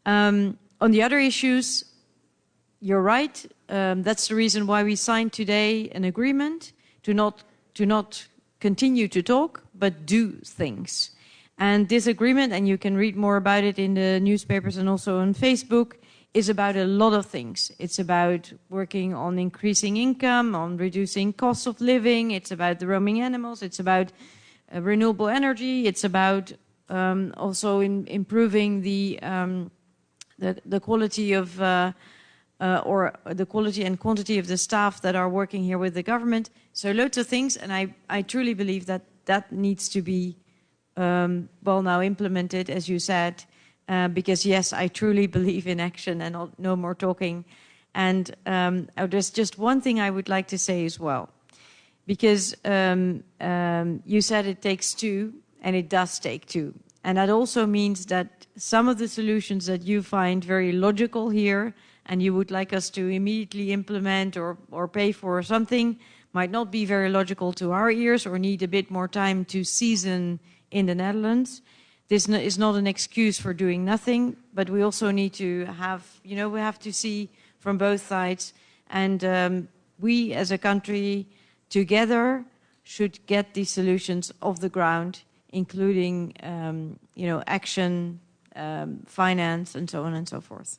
On the other issues, you're right. That's the reason why we signed today an agreement to not continue to talk, but do things. And this agreement, and you can read more about it in the newspapers and also on Facebook, is about a lot of things. It's about working on increasing income, on reducing costs of living. It's about the roaming animals. It's about renewable energy. It's about also improving the quality of or the quality and quantity of the staff that are working here with the government. So loads of things, and I truly believe that that needs to be well now implemented, as you said, because yes, I truly believe in action and no more talking. And there's just one thing I would like to say as well, because you said it takes two, and it does take two. And that also means that some of the solutions that you find very logical here and you would like us to immediately implement or pay for something might not be very logical to our ears or need a bit more time to season in the Netherlands. This is not an excuse for doing nothing, but we also need to have, we have to see from both sides. And we as a country together should get these solutions off the ground, including, action, finance, and so on and so forth.